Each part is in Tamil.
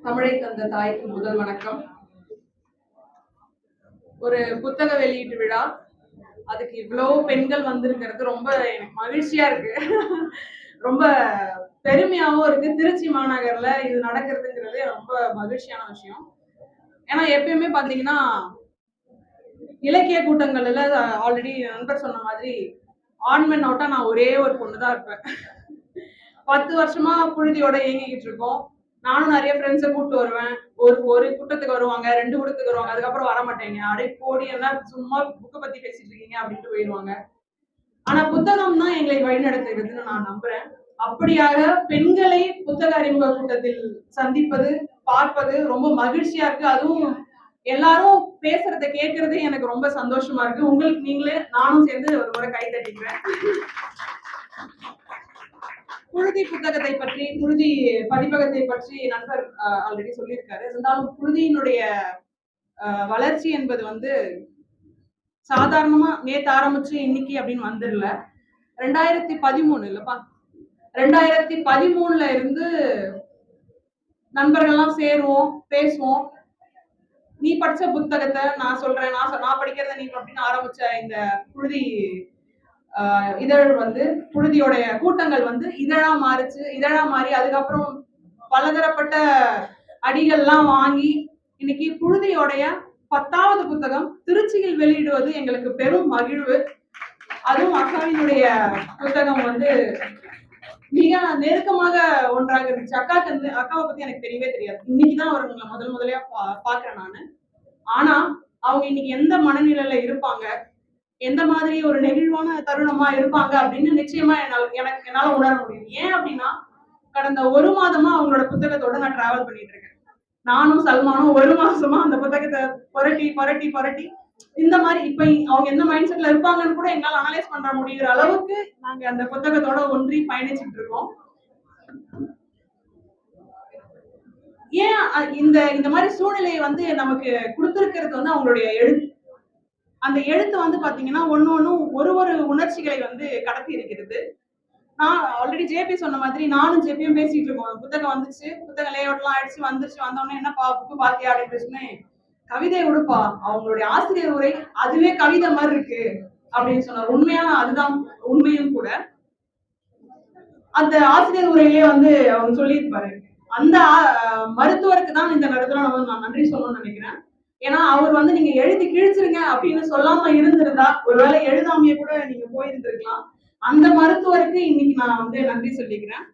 தமிழை தந்த தாய்க்கு முதல் வணக்கம். ஒரு புத்தக வெளியீட்டு விழா, அதுக்கு இவ்வளவு பெண்கள் வந்திருக்கிறது ரொம்ப எனக்கு மகிழ்ச்சியா இருக்கு. ரொம்ப பெருமையாவும் இருக்கு. திருச்சி மாநகர்ல இது நடக்கிறதுங்கிறது ரொம்ப மகிழ்ச்சியான விஷயம். ஏன்னா எப்பயுமே பாத்தீங்கன்னா இலக்கிய கூட்டங்கள்ல ஆல்ரெடி நண்பர் சொன்ன மாதிரி ஆண்மன் அவுட்டா நான் ஒரே ஒரு பொண்ணுதான் இருப்பேன். 10 வருஷமா புழுதியோட இயங்கிக்கிட்டு இருக்கோம். நானும் நிறைய ஃப்ரெண்ட்ஸை கூப்பிட்டு வருவேன். ஒரு ஒரு கூட்டத்துக்கு வருவாங்க, 2 கூட்டத்துக்கு வருவாங்க. அதுக்கப்புறம் வர மாட்டேங்க. அடே போடி எல்லாம் சும்மா புக்கை பத்தி பேசிட்டு இருக்கீங்க அப்படின்ட்டு போயிடுவாங்க. ஆனா புத்தகம் தான் எங்களை வழிநடத்துகிறதுன்னு நான் நம்புறேன். அப்படியாக பெண்களை புத்தக அறிமுக கூட்டத்தில் சந்திப்பது, பார்ப்பது ரொம்ப மகிழ்ச்சியா இருக்கு. அதுவும் எல்லாரும் பேசுறத கேட்கறது எனக்கு ரொம்ப சந்தோஷமா இருக்கு. உங்களுக்கு நீங்களே நானும் சேர்ந்து ஒரு முறை கை தட்டிக்கிறேன். புழுதி புத்தகத்தை பற்றி, புழுதி பதிப்பகத்தை பற்றி நண்பர் ஆல்ரெடி சொல்லியிருக்காரு. இருந்தாலும் புழுதியினுடைய வளர்ச்சி என்பது வந்து சாதாரணமா நேத்து ஆரம்பிச்சு இன்னைக்கு அப்படின்னு வந்துடல. 2013 இல்லப்பா, 2013 இருந்து நண்பர்கள்லாம் சேருவோம், பேசுவோம். நீ படிச்ச புத்தகத்தை நான் சொல்றேன், நான் படிக்கிறத நீ அப்படின்னு ஆரம்பிச்ச இந்த புழுதி இதழ் வந்து புழுதியோடைய கூட்டங்கள் வந்து இதழா மாறி அதுக்கப்புறம் பலதரப்பட்ட அடிகள்லாம் வாங்கி இன்னைக்கு புழுதியோடைய 10வது புத்தகம் திருச்சியில் வெளியிடுவது எங்களுக்கு பெரும் மகிழ்வு. அதுவும் அக்காவினுடைய புத்தகம் வந்து மிக நெருக்கமாக ஒன்றாக இருந்துச்சு. அக்காவை பத்தி எனக்கு தெரியவே தெரியாது. இன்னைக்குதான் அவங்களை முதலையா பாக்குறேன் நானு. ஆனா அவங்க இன்னைக்கு எந்த மனநிலையில இருப்பாங்க, எந்த மாதிரி ஒரு நெகிழ்வான தருணமா இருப்பாங்க அப்படின்னு நிச்சயமா என்னால உணர முடியும். ஏன் அப்படின்னா கடந்த 1 மாதமா அவங்களோட புத்தகத்தோட நான் டிராவல் பண்ணிட்டு இருக்கேன். நானும் சல்மானும் 1 மாசமா அந்த புத்தகத்தை புரட்டி இந்த மாதிரி இப்ப அவங்க எந்த மைண்ட் செட்ல இருப்பாங்கன்னு கூட எங்களால அனலைஸ் பண்ற முடிகிற அளவுக்கு நாங்க அந்த புத்தகத்தோட ஒன்றி பயணிச்சுட்டு இருக்கோம். ஏன் இந்த மாதிரி சூழ்நிலையை வந்து நமக்கு கொடுத்திருக்கிறது வந்து அவங்களுடைய எழுத்து. அந்த எழுத்து வந்து பாத்தீங்கன்னா ஒன்னும் ஒரு உணர்ச்சிகளை வந்து கடத்தி இருக்கிறது. நான் ஆல்ரெடி ஜேபி சொன்ன மாதிரி நானும் ஜேபியும் பேசிட்டு இருக்கோம். புத்தகம் வந்துச்சு, புத்தக லேஅவுட் எல்லாம் ஆயிடுச்சு, வந்துருச்சு, வந்தோடனே என்னப்பா புக்கு பாத்தியா அப்படின்னு பேசுனேன். கவிதை உடுப்பா, அவங்களுடைய ஆசிரியர் உரை அதுவே கவிதை மாதிரி இருக்கு அப்படின்னு சொன்னார். உண்மையா அதுதான் உண்மையும் கூட. அந்த ஆசிரியர் உரையிலே வந்து அவங்க சொல்லியிருப்பாரு. அந்த மருத்துவருக்கு தான் இந்த நேரத்துல நான் நன்றி சொல்லணும்னு நினைக்கிறேன். ஏன்னா அவர் வந்து நீங்க எழுதி கிழிச்சிருங்க அப்படின்னு சொல்லாம இருந்திருந்தா ஒருவேளை எழுதாமையே கூட நீங்க போயிருந்திருக்கலாம். அந்த மருத்துவருக்கு இன்னைக்கு நான் வந்து நன்றி சொல்லிக்கிறேன்.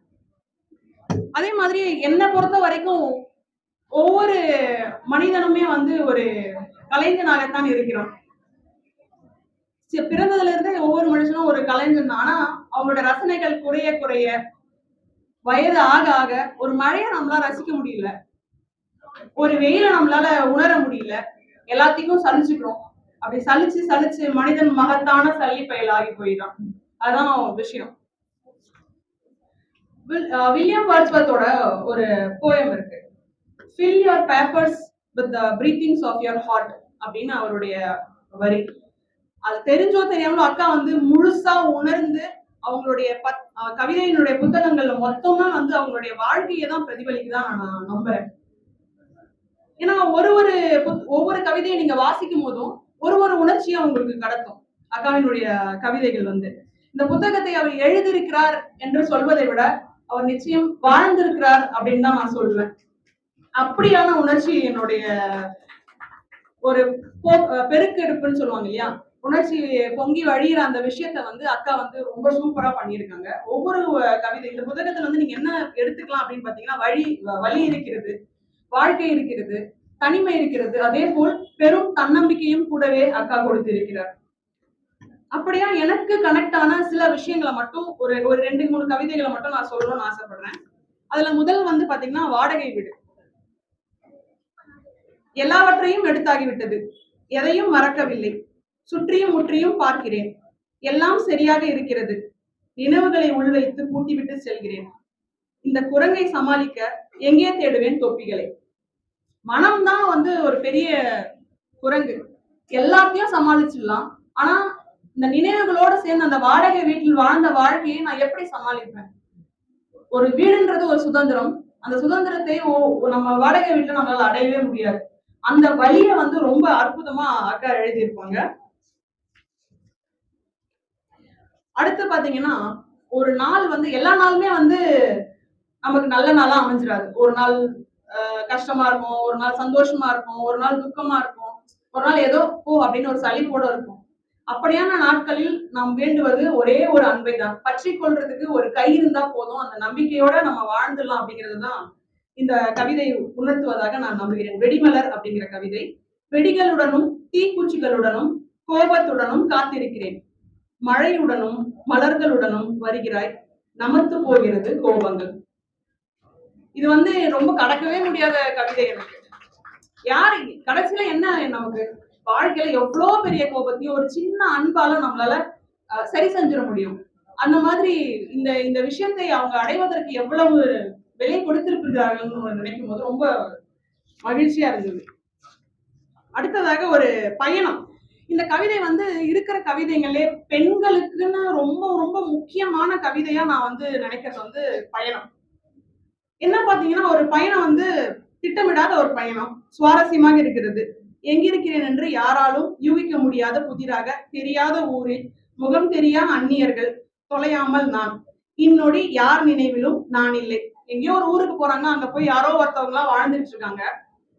அதே மாதிரி என்னை பொறுத்த வரைக்கும் ஒவ்வொரு மனிதனுமே வந்து ஒரு கலைஞனாகத்தான் இருக்கிறோம். பிறந்ததுல இருந்து ஒவ்வொரு மனுஷனும் ஒரு கலைஞன் தான். ஆனா அவங்களோட ரசனைகள் குறைய வயது ஆக ஒரு மழையை நம்மளால ரசிக்க முடியல, ஒரு வெயில நம்மளால உணர முடியல, எல்லாத்தையும் சலிச்சுக்கிறோம். அப்படி சலிச்சு மனிதன் மகத்தான சல்லி பயல் ஆகி போயிடான். அதுதான் விஷயம். வில்லியம் வேர்ட்ஸ்வர்த்தோட ஒரு போயம் இருக்கு, fill your papers with the breathings of your heart அப்படின்னு அவருடைய வரி. அது தெரிஞ்சோ தெரியாமலோ அக்கா வந்து முழுசா உணர்ந்து அவங்களுடைய கவிதையினுடைய புத்தகங்கள்ல மொத்தமா வந்து அவங்களுடைய வாழ்க்கையை தான் பிரதிபலிக்குதான் நான் நம்புறேன். ஏன்னா ஒவ்வொரு கவிதையை நீங்க வாசிக்கும் போதும் ஒரு உணர்ச்சியை உங்களுக்கு கடத்தும். அக்காவினுடைய கவிதைகள் வந்து இந்த புத்தகத்தை அவர் எழுதியிருக்கிறார் என்று சொல்வதை விட அவர் நிச்சயம் வாழ்ந்திருக்கிறார் அப்படின்னு தான் நான் சொல்லுவேன். அப்படியான உணர்ச்சி என்னுடைய ஒரு பெருக்கெடுப்புன்னு சொல்லுவாங்க இல்லையா, உணர்ச்சி பொங்கி வழியிற அந்த விஷயத்த வந்து அக்கா வந்து ரொம்ப சூப்பரா பண்ணியிருக்காங்க. ஒவ்வொரு கவிதை இந்த புத்தகத்துல வந்து நீங்க என்ன எடுத்துக்கலாம் அப்படின்னு பாத்தீங்கன்னா வழி இருக்கிறது, வாழ்க்கை இருக்கிறது, தனிமை இருக்கிறது, அதே போல் பெரும் தன்னம்பிக்கையும் கூடவே அக்கா கொடுத்திருக்கிறார். அப்படியா எனக்கு கனெக்ட் ஆன சில விஷயங்களை மட்டும் ஒரு 2-3 கவிதைகளை மட்டும் நான் சொல்லணும்னு ஆசைப்படுறேன். அதுல முதல் வந்து பாத்தீங்கன்னா வாடகை வீடு. எல்லாவற்றையும் எடுத்தாகிவிட்டது, எதையும் மறக்கவில்லை, சுற்றியும் முற்றியும் பார்க்கிறேன், எல்லாம் சரியாக இருக்கிறது, நினைவுகளை உள்வைத்து பூட்டிவிட்டு செல்கிறேன், இந்த குரங்கை சமாளிக்க எங்கே தேடுவேன் தொப்பிகளை. மனம்தான் வந்து ஒரு பெரிய குரங்கு, எல்லாத்தையும் சமாளிச்சிடலாம். ஆனா இந்த நினைவுகளோட சேர்ந்து அந்த வாடகை வீட்டில் வாழ்ந்த வாழ்க்கையை நான் எப்படி சமாளிப்பேன்? ஒரு வீடுன்றது ஒரு சுதந்திரம், அந்த சுதந்திரத்தை நம்ம வாடகை வீட்டுல நம்மளால அடையவே முடியாது. அந்த வழியை வந்து ரொம்ப அற்புதமா அக்கா எழுதியிருப்பாங்க. அடுத்து பாத்தீங்கன்னா, ஒரு நாள் வந்து எல்லா நாளுமே வந்து நமக்கு நல்ல நாளா அமைஞ்சிடாது. ஒரு நாள் கஷ்டமா இருக்கும், ஒரு நாள் சந்தோஷமா இருக்கும், ஒரு நாள் துக்கமா இருக்கும், ஒரு நாள் ஏதோ அப்படின்னு ஒரு சலிப்போட இருக்கும். அப்படியான நாட்களில் நாம் வேண்டுவது ஒரே ஒரு அன்பை தான். பற்றி கொள்றதுக்கு ஒரு கை இருந்தா போதும், அந்த நம்பிக்கையோட நம்ம வாழ்ந்துடலாம் அப்படிங்கிறது தான் இந்த கவிதை உணர்த்துவதாக நான் நம்புகிறேன். வெடிமலர் அப்படிங்கிற கவிதை. வெடிகளுடனும் தீக்குச்சிகளுடனும் கோபத்துடனும் காத்திருக்கிறேன். மழையுடனும் மலர்களுடனும் வருகிறாய், நமத்து போகிறது கோபங்கள். இது வந்து ரொம்ப கடக்கவே முடியாத கவிதை எனக்கு. யாரு கடைசியில என்ன நமக்கு வாழ்க்கையில எவ்வளவு பெரிய கோபத்தையும் ஒரு சின்ன அன்பால நம்மளால சரி செஞ்சிட முடியும். அந்த மாதிரி இந்த இந்த விஷயத்தை அவங்க அடைவதற்கு எவ்வளவு விலை கொடுத்திருக்கிறார்கள் நினைக்கும் போது ரொம்ப மகிழ்ச்சியா இருந்தது. அடுத்ததாக ஒரு பயணம். இந்த கவிதை வந்து இருக்கிற கவிதைகளே பெண்களுக்குன்னு ரொம்ப ரொம்ப முக்கியமான கவிதையா நான் வந்து நினைக்கிறது வந்து பயணம். என்ன பாத்தீங்கன்னா ஒரு பயணம் வந்து திட்டமிடாத ஒரு பயணம், சுவாரஸ்யமாக இருக்கிறது. எங்கிருக்கிறேன் என்று யாராலும் யூகிக்க முடியாத புதிராக, தெரியாத ஊரில் முகம் தெரியா அந்நியர்கள், தொலையாமல் நான். இந்நொடி யார் நினைவிலும் நான் இல்லை. எங்கேயோ ஒரு ஊருக்கு போறாங்க, அங்க போய் யாரோ ஒருத்தவங்க எல்லாம் வாழ்ந்துட்டு இருக்காங்க.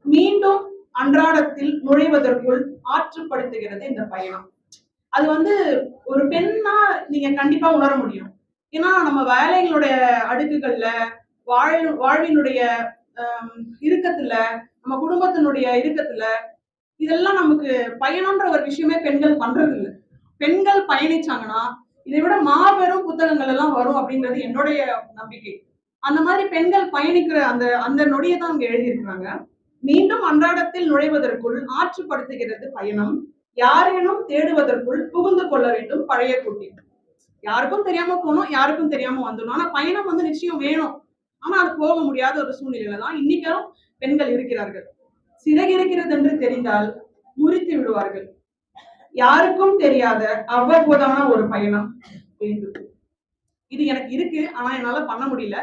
மீண்டும் அன்றாடத்தில் நுழைவதற்குள் ஆற்றுப்படுத்துகிறது இந்த பயணம். அது வந்து ஒரு பெண்ணா நீங்க கண்டிப்பா உணர முடியும். ஏன்னா நம்ம வேலைகளுடைய அடுக்குகள்ல வாழ்வினுடைய இறுக்கத்துல, நம்ம குடும்பத்தினுடைய இறுக்கத்துல இதெல்லாம் நமக்கு பயணம்ன்ற ஒரு விஷயமே பெண்கள் பண்றது இல்லை. பெண்கள் பயணிச்சாங்கன்னா இதை விட மாபெரும் புத்தகங்கள் எல்லாம் வரும் அப்படிங்கிறது என்னுடைய நம்பிக்கை. அந்த மாதிரி பெண்கள் பயணிக்கிற அந்த அந்த நொடியை தான் அங்க எழுதியிருக்கிறாங்க. மீண்டும் அன்றாடத்தில் நுழைவதற்குள் ஆற்றுப்படுத்துகிறது பயணம். யாரேனும் தேடுவதற்குள் புகுந்து கொள்ள வேண்டும் பழைய கூட்டி. யாருக்கும் தெரியாம போனோம், யாருக்கும் தெரியாம வந்துடும். ஆனா பயணம் வந்து நிச்சயம் வேணும். ஆனா அது போக முடியாத ஒரு சூழ்நிலையில தான் இன்னைக்கும் பெண்கள் இருக்கிறார்கள். சிறகு இருக்கிறது என்று தெரிந்தால் முறித்து விடுவார்கள். யாருக்கும் தெரியாத அவ்வப்போதான ஒரு பயணம் வேண்டும். இது எனக்கு இருக்கு, ஆனா என்னால பண்ண முடியல.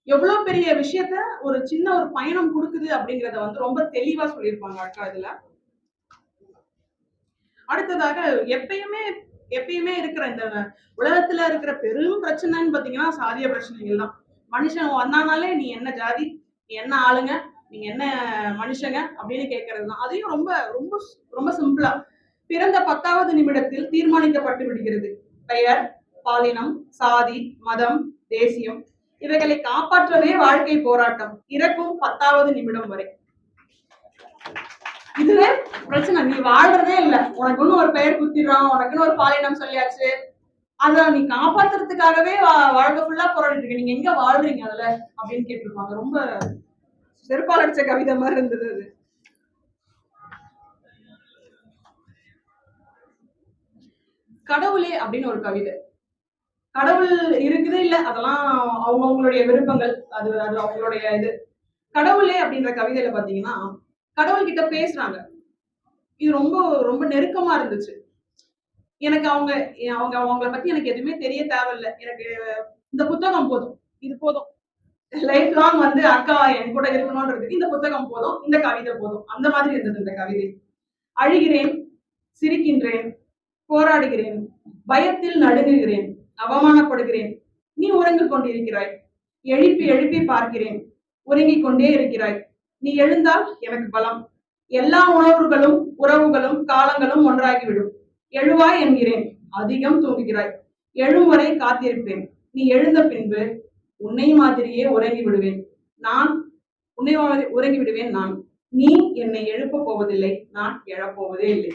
எவ்வளவு பெரிய விஷயத்த ஒரு சின்ன ஒரு பயணம் கொடுக்குது அப்படிங்கறத வந்து ரொம்ப தெளிவா சொல்லியிருப்பாங்க அக்கா இதுல. அடுத்ததாக எப்பயுமே எப்பயுமே இருக்கிற இந்த உலகத்துல இருக்கிற பெரும் பிரச்சனைன்னு பாத்தீங்கன்னா சாதிய பிரச்சனைகள் தான். மனுஷன் வந்தானாலே நீ என்ன ஜாதி, நீ என்ன ஆளுங்க, நீங்க என்ன மனுஷங்க அப்படின்னு கேட்கறது தான். அதையும் ரொம்ப ரொம்ப ரொம்ப சிம்பிளா பிறந்த 10வது நிமிடத்தில் தீர்மானிக்கப்பட்டு விடுகிறது. பெயர், பாலினம், சாதி, மதம், தேசியம் இவைகளை காப்பாற்றவே வாழ்க்கை போராட்டம். இறக்கும் 10வது நிமிடம் வரை. இதுவே பிரச்சனை. நீ வாழ்றதே இல்ல, உனக்குன்னு ஒரு பெயர் குத்திடுறான், உனக்குன்னு ஒரு பாலினம் சொல்லியாச்சு, அத நீ காப்பாத்துறதுக்காகவே வாழ்க்கை ஃபுல்லா போராடிட்டு இருக்க. நீங்க எங்க வாழ்றீங்க அதுல அப்படின்னு கேட்டிருப்பாங்க. ரொம்ப செருப்பால் அடிச்ச கவிதை மாதிரி இருந்தது அது. கடவுளே அப்படின்னு ஒரு கவிதை. கடவுள் இருக்குது இல்ல அதெல்லாம் அவங்களுடைய விருப்பங்கள், அது அது அவங்களுடைய இது. கடவுளே அப்படின்ற கவிதையில பாத்தீங்கன்னா கடவுள் கிட்ட பேசுறாங்க. இது ரொம்ப ரொம்ப நெருக்கமா இருந்துச்சு. எனக்கு அவங்க அவங்க அவங்கள பத்தி எனக்கு எதுவுமே தெரிய தேவையில்லை. எனக்கு இந்த புத்தகம் போதும், இது போதும். லைஃப் லாங் வந்து அக்கா என் கூட இருக்கணும்ன்றதுக்கு இந்த புத்தகம் போதும், இந்த கவிதை போதும். அந்த மாதிரி இருந்தது இந்த கவிதை. அழுகிறேன், சிரிக்கின்றேன், போராடுகிறேன், பயத்தில் நடுங்குகிறேன், அவமானப்படுகிறேன். நீ உறங்கிக் கொண்டிருக்கிறாய். எழுப்பி எழுப்பி பார்க்கிறேன். உறங்கிக் கொண்டே இருக்கிறாய். நீ எழுந்தால் எனக்கு பலம். எல்லா உணர்வுகளும் உறவுகளும் காலங்களும் ஒன்றாகிவிடும். எழுவாய் என்கிறேன். அதிகம் தூங்குகிறாய். எழும் வரை காத்திருப்பேன். நீ எழுந்த பின்பு உன்னை மாதிரியே உறங்கி விடுவேன். நான் உன்னை உறங்கி விடுவேன். நான் நீ என்னை எழுப்ப போவதில்லை. நான் எழப்போவதே இல்லை.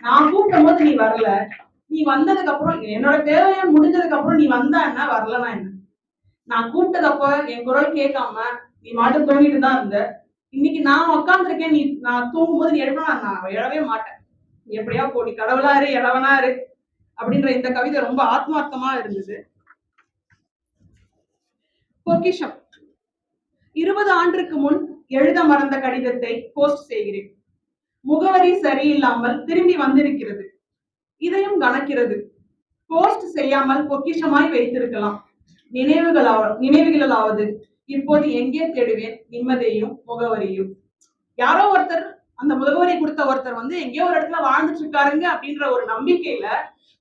நான் கூப்பிடும் போது நீ வரல, நீ வந்ததுக்கு அப்புறம் என்னோட தேவையை முடிஞ்சதுக்கு அப்புறம் நீ வந்தா என்ன, வரலன்னா என்ன? நான் கூப்பிட்டதப்ப என் குரல் கேட்காம நீ மாட்டு தூங்கிட்டு தான் இருந்த. இன்னைக்கு நான் உட்காந்துருக்கேன், நீ நான் தூங்கும் போது நீ எழுப்பினா நான் எழவே மாட்டேன். எப்படியா போ, நீ கடவுளாரு எழவனாரு அப்படின்ற இந்த கவிதை ரொம்ப ஆத்மார்த்தமா இருந்தது. பொக்கிஷம். 20 ஆண்டுக்கு முன் எழுத மறந்த கடிதத்தை போஸ்ட் செய்கிறேன். முகவரி சரியில்லாமல் திரும்பி வந்திருக்கிறது. இதையும் கணக்கிறது. போஸ்ட் செய்யாமல் பொக்கிஷமாய் வைத்திருக்கலாம். நினைவுகளாவது இப்போது எங்கே தேடுவேன் நிம்மதியையும் முகவரியும். யாரோ ஒருத்தர், அந்த முகவரி கொடுத்த ஒருத்தர் வந்து எங்கேயோ ஒரு இடத்துல வாழ்ந்துட்டு இருக்காருங்க அப்படின்ற ஒரு நம்பிக்கையில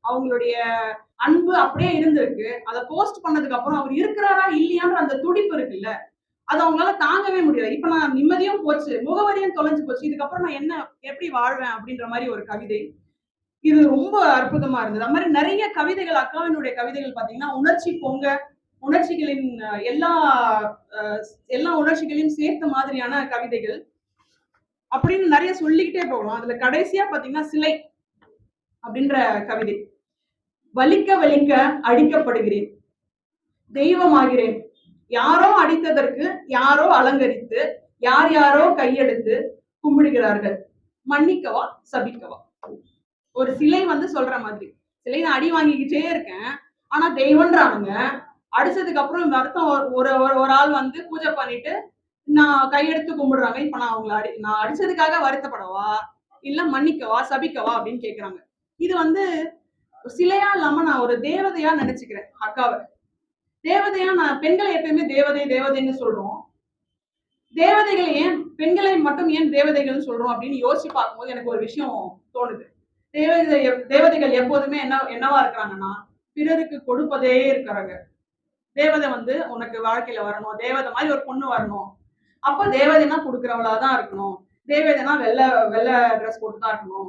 அவங்களுடைய அன்பு அப்படியே இருந்திருக்கு. அதை போஸ்ட் பண்ணதுக்கு அப்புறம் அவர் இருக்கிறாரா இல்லையான்ற அந்த துடிப்பு இருக்குல்ல, அது அவங்களால தாங்கவே முடியல. இப்ப நான் நிம்மதியும் போச்சு, முகவரியும் தொலைஞ்சு போச்சு, இதுக்கப்புறம் நான் என்ன எப்படி வாழ்வேன் அப்படின்ற மாதிரி ஒரு கவிதை. இது ரொம்ப அற்புதமா இருந்தது. அது மாதிரி நிறைய கவிதைகள், அக்காவினுடைய கவிதைகள் பாத்தீங்கன்னா உணர்ச்சி பொங்க, உணர்ச்சிகளின் எல்லா எல்லா உணர்ச்சிகளையும் சேர்த்த மாதிரியான கவிதைகள் அப்படின்னு நிறைய சொல்லிக்கிட்டே போகலாம். அதுல கடைசியா பாத்தீங்கன்னா சிலை அப்படின்ற கவிதை. வலிக்க வலிக்க அடிக்கப்படுகிறேன், தெய்வமாகிறேன், யாரோ அடித்ததற்கு யாரோ அலங்கரித்து யார் யாரோ கையெடுத்து கும்பிடுகிறார்கள், மன்னிக்கவா சபிக்கவா. ஒரு சிலை வந்து சொல்ற மாதிரி, சிலை நான் அடி வாங்கிக்கிட்டே இருக்கேன், ஆனா தெய்வம்ன்றானுங்க. அடிச்சதுக்கு அப்புறம் அர்த்தம் ஒரு ஒரு ஆள் வந்து பூஜை பண்ணிட்டு நான் கையெடுத்து கும்பிடுறாங்க. இப்ப நான் அவங்களை நான் அடிச்சதுக்காக வருத்தப்படவா இல்ல மன்னிக்கவா சபிக்கவா அப்படின்னு கேக்குறாங்க. இது வந்து சிலையா இல்லாம நான் ஒரு தேவதையா நினைச்சுக்கிறேன் அக்காவை. தேவதையா நான் பெண்களை எப்பயுமே தேவதை தேவதைன்னு சொல்றோம். தேவதைகளை ஏன் பெண்களை மட்டும் ஏன் தேவதைகள் சொல்றோம் அப்படின்னு யோசிச்சு பார்க்கும்போது எனக்கு ஒரு விஷயம் தோணுது. தேவதைகள் எப்போதுமே என்னவா இருக்கிறாங்கன்னா பிறருக்கு கொடுப்பதே இருக்கிறாங்க. தேவதை வந்து உனக்கு வாழ்க்கையில வரணும், தேவதை மாதிரி ஒரு பொண்ணு வரணும், அப்ப தேவதைனா கொடுக்குறவளாதான் இருக்கணும், தேவதைனா வெள்ளை வெள்ளை ட்ரெஸ் போட்டுதான் இருக்கணும்,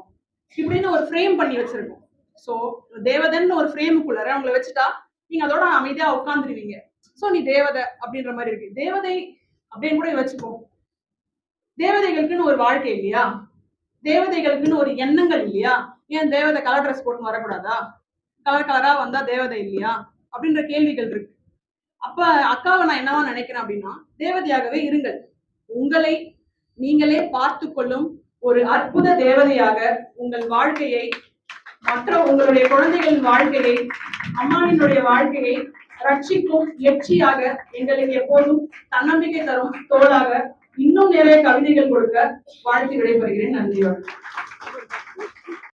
இப்படின்னு ஒரு ஃப்ரேம் பண்ணி வச்சிருக்கோம். சோ தேவதைன்னு ஒரு ஃப்ரேமுக்குள்ளார அவங்களை வச்சுட்டா நீங்க அதோட அமைதியா உட்காந்துருவீங்க. சோ நீ தேவதை அப்படின்ற மாதிரி இருக்கு. தேவதை அப்படின்னு கூட வச்சுப்போம். தேவதைகளுக்குன்னு ஒரு வாழ்க்கை இல்லையா, தேவதைகளுக்குன்னு ஒரு எண்ணங்கள் இல்லையா? ஏன் தேவதை கலர் ட்ரெஸ் போட்டு வரக்கூடாதா, கலர் கலரா வந்தா தேவதை இல்லையா அப்படின்ற கேள்விகள் இருக்கு. அப்ப அக்காவை நான் என்னவா நினைக்கிறேன் அப்படின்னா, தேவதையாகவே இருங்கள். உங்களை நீங்களே பார்த்து கொள்ளும் ஒரு அற்புத தேவதையாக உங்கள் வாழ்க்கையை, மற்ற உங்களுடைய குழந்தைகளின் வாழ்க்கையை, அம்மாவினுடைய வாழ்க்கையை ரட்சிக்கும் எச்சியாக எங்களுக்கு எப்போதும் தன்னம்பிக்கை தரும் தோளாக இன்னும் நிறைய கவிதைகள் கொடுக்க வாழ்த்து விடைபெறுகிறேன். நன்றி.